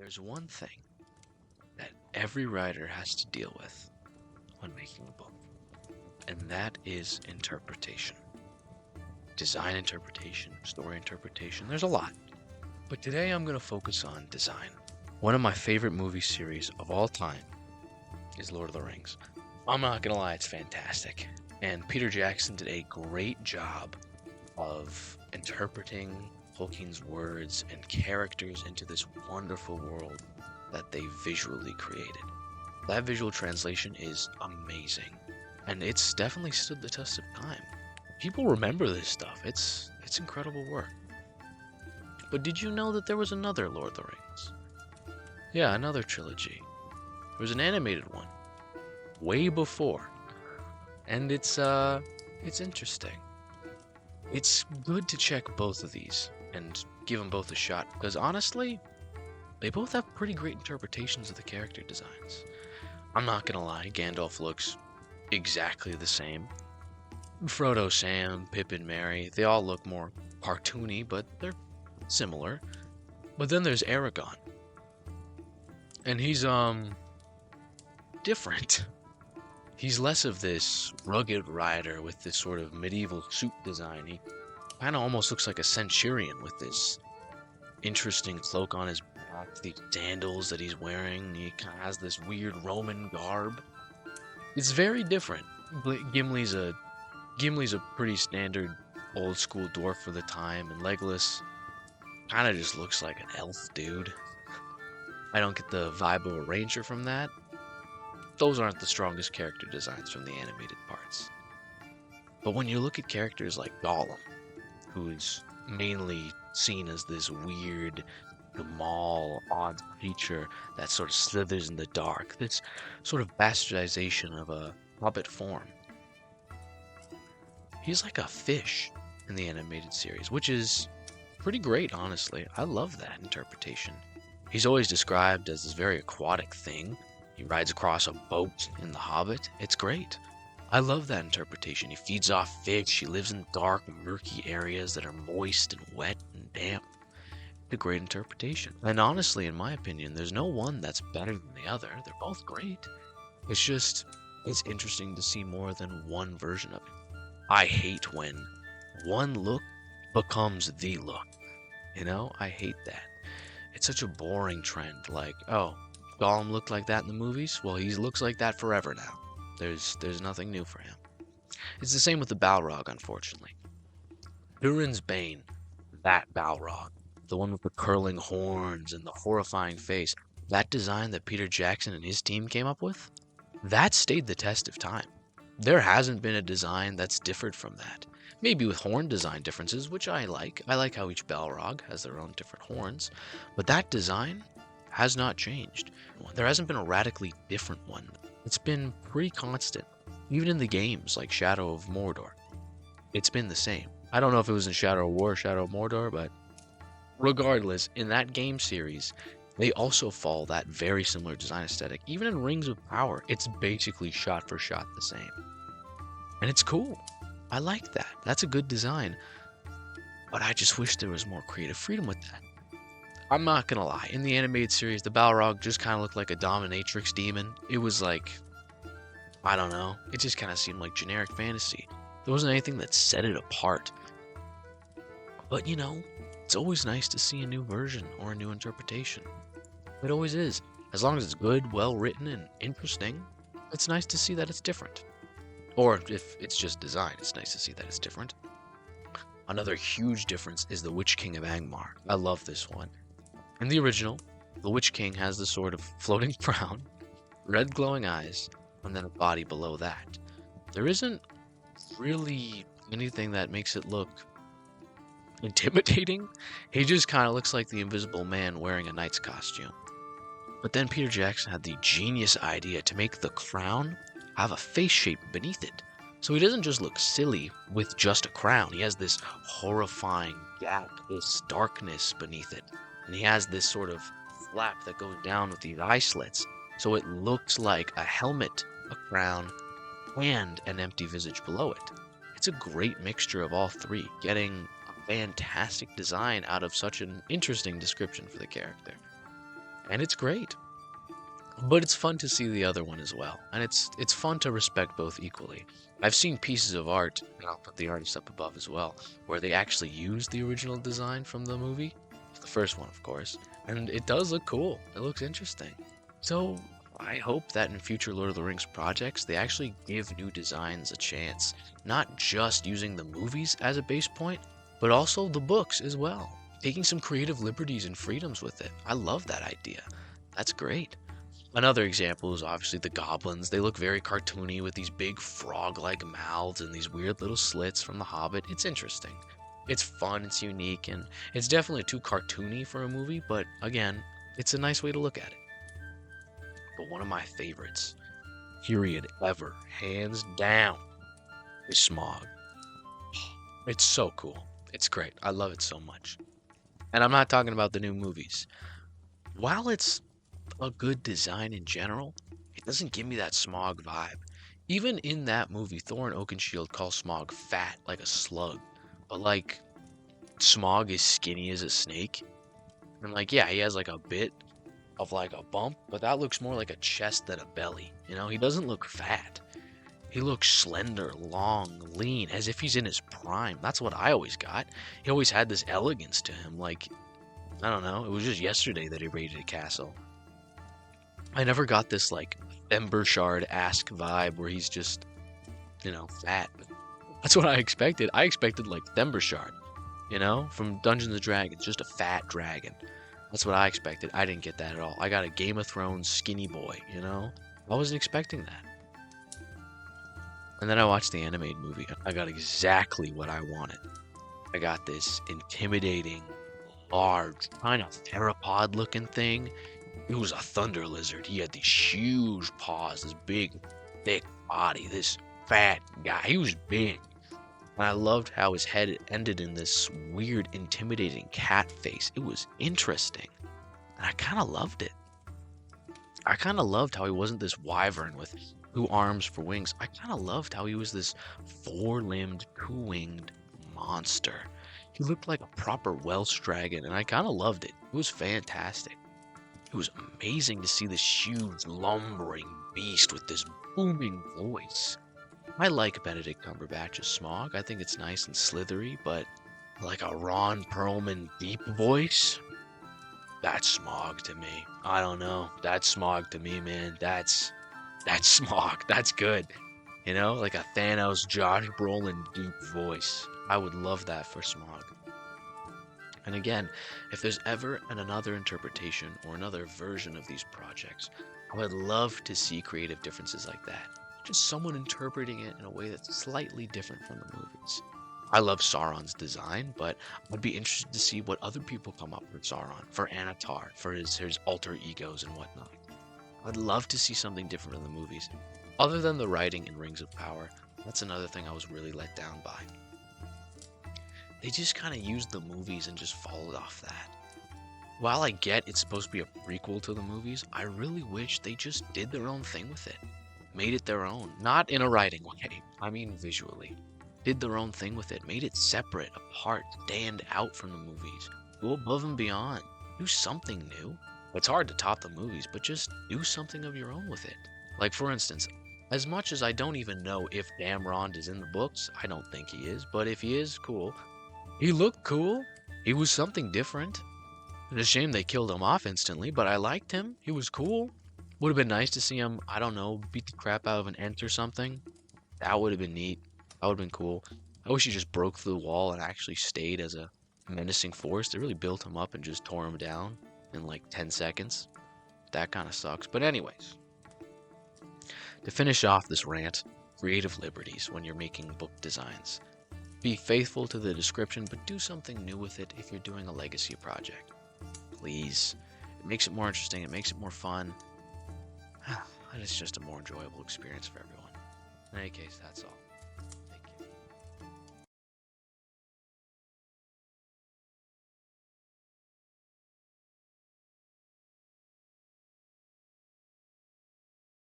There's one thing that every writer has to deal with when making a book, and that is interpretation. Design interpretation, story interpretation, there's a lot. But today I'm going to focus on design. One of my favorite movie series of all time is Lord of the Rings. I'm not going to lie, it's fantastic. And Peter Jackson did a great job of interpreting Tolkien's words and characters into this wonderful world that they visually created. That visual translation is amazing, and it's definitely stood the test of time. People remember this stuff. It's incredible work. But did you know that there was another Lord of the Rings? Yeah, another trilogy. There was an animated one way before. And it's interesting. It's good to check both of these and give them both a shot because honestly, they both have pretty great interpretations of the character designs. I'm not gonna lie, Gandalf looks exactly the same. Frodo, Sam, Pippin, Merry, they all look more cartoony, but they're similar. But then there's Aragorn. And he's different. He's less of this rugged rider with this sort of medieval suit design. He kind of almost looks like a centurion with this interesting cloak on his back, these sandals that he's wearing. He kind of has this weird Roman garb. It's very different. Gimli's a pretty standard old school dwarf for the time, and Legolas kind of just looks like an elf dude. I don't get the vibe of a ranger from that. Those aren't the strongest character designs from the animated parts. But when you look at characters like Gollum, who's mainly seen as this weird, Gamal, odd creature that sort of slithers in the dark, this sort of bastardization of a hobbit form. He's like a fish in the animated series, which is pretty great, honestly. I love that interpretation. He's always described as this very aquatic thing. He rides across a boat in The Hobbit. It's great. I love that interpretation. He feeds off fish. He lives in dark, murky areas that are moist and wet and damp. It's a great interpretation. And honestly, in my opinion, there's no one that's better than the other. They're both great. It's interesting to see more than one version of it. I hate when one look becomes the look. I hate that. It's such a boring trend. Like, oh, Gollum looked like that in the movies? Well, he looks like that forever now. There's nothing new for him. It's the same with the Balrog, unfortunately. Durin's Bane, that Balrog, the one with the curling horns and the horrifying face, that design that Peter Jackson and his team came up with, that stayed the test of time. There hasn't been a design that's differed from that. Maybe with horn design differences, which I like. I like how each Balrog has their own different horns. But that design has not changed. There hasn't been a radically different one. It's been pretty constant. Even in the games like Shadow of Mordor, it's been the same. I don't know if it was in Shadow of War or Shadow of Mordor, but regardless, in that game series, they also follow that very similar design aesthetic. Even in Rings of Power, it's basically shot for shot the same. And it's cool. I like that. That's a good design. But I just wish there was more creative freedom with that. I'm not gonna lie. In the animated series, the Balrog just kind of looked like a dominatrix demon. It was like, I don't know. It just kind of seemed like generic fantasy. There wasn't anything that set it apart. But it's always nice to see a new version or a new interpretation. It always is. As long as it's good, well written, and interesting, it's nice to see that it's different. Or if it's just design, it's nice to see that it's different. Another huge difference is the Witch King of Angmar. I love this one. In the original, the Witch King has this sort of floating crown, red glowing eyes, and then a body below that. There isn't really anything that makes it look intimidating. He just kind of looks like the Invisible Man wearing a knight's costume. But then Peter Jackson had the genius idea to make the crown have a face shape beneath it. So he doesn't just look silly with just a crown. He has this horrifying gap, this darkness beneath it. And he has this sort of flap that goes down with these eye slits. So it looks like a helmet, a crown, and an empty visage below it. It's a great mixture of all three, getting a fantastic design out of such an interesting description for the character. and it's great. But it's fun to see the other one as well, and it's fun to respect both equally. I've seen pieces of art, and I'll put the artist up above as well, where they actually use the original design from the movie, the first one, of course, and it does look cool. It looks interesting. So I hope that in future Lord of the Rings projects, they actually give new designs a chance, not just using the movies as a base point, but also the books as well, taking some creative liberties and freedoms with it. I love that idea. That's great. Another example is obviously the goblins. They look very cartoony with these big frog-like mouths and these weird little slits from The Hobbit. It's interesting. It's fun, it's unique, and it's definitely too cartoony for a movie, but again, it's a nice way to look at it. But one of my favorites, period, ever, hands down, is Smog. It's so cool. It's great. I love it so much. And I'm not talking about the new movies. While it's a good design in general, it doesn't give me that Smog vibe. Even in that movie, Thorin Oakenshield calls Smog fat like a slug, but like Smog is skinny as a snake. And like, yeah, he has like a bit of like a bump, but that looks more like a chest than a belly. You know, he doesn't look fat. He looks slender, long, lean, as if he's in his prime. That's what I always got. He always had this elegance to him. Like, I don't know, it was just yesterday that he raided a castle. I never got this like Embershard-esque vibe where he's just, fat. That's what I expected. I expected like Thembershard, from Dungeons and Dragons, just a fat dragon. That's what I expected. I didn't get that at all. I got a Game of Thrones skinny boy, I wasn't expecting that. And then I watched the animated movie. I got exactly what I wanted. I got this intimidating, large, kind of theropod looking thing. It was a thunder lizard. He had these huge paws, this big, thick body, this fat guy. He was big. And I loved how his head ended in this weird, intimidating cat face. It was interesting. And I kind of loved it. I kind of loved how he wasn't this wyvern with 2 arms for wings. I kind of loved how he was this 4-limbed, 2-winged monster. He looked like a proper Welsh dragon, and I kind of loved it. It was fantastic. It was amazing to see this huge, lumbering beast with this booming voice. I like Benedict Cumberbatch's Smog. I think it's nice and slithery, but like a Ron Perlman deep voice, that's Smog to me. I don't know. That's Smog to me, man. That's Smog. That's good. Like a Thanos, Josh Brolin deep voice. I would love that for Smog. And again, if there's ever another interpretation or another version of these projects, I would love to see creative differences like that. Just someone interpreting it in a way that's slightly different from the movies. I love Sauron's design, but I'd be interested to see what other people come up with Sauron, for Anatar, for his alter egos and whatnot. I'd love to see something different in the movies. Other than the writing in Rings of Power, that's another thing I was really let down by. They just kind of used the movies and just followed off that. While I get it's supposed to be a prequel to the movies, I really wish they just did their own thing with it. Made it their own. Not in a writing way, I mean visually. Did their own thing with it. Made it separate, apart, stand out from the movies. Go above and beyond. Do something new. It's hard to top the movies, but just do something of your own with it. Like for instance, as much as I don't even know if Damrond is in the books, I don't think he is, but if he is, cool. He looked cool. He was something different. It's a shame they killed him off instantly, but I liked him. He was cool. Would have been nice to see him, I don't know, beat the crap out of an Ent or something. That would have been neat. That would have been cool. I wish he just broke through the wall and actually stayed as a menacing force. They really built him up and just tore him down in like 10 seconds. That kind of sucks. But anyways, to finish off this rant, creative liberties when you're making book designs. Be faithful to the description, but do something new with it if you're doing a legacy project. Please. It makes it more interesting. It makes it more fun. And it's just a more enjoyable experience for everyone. In any case, that's all.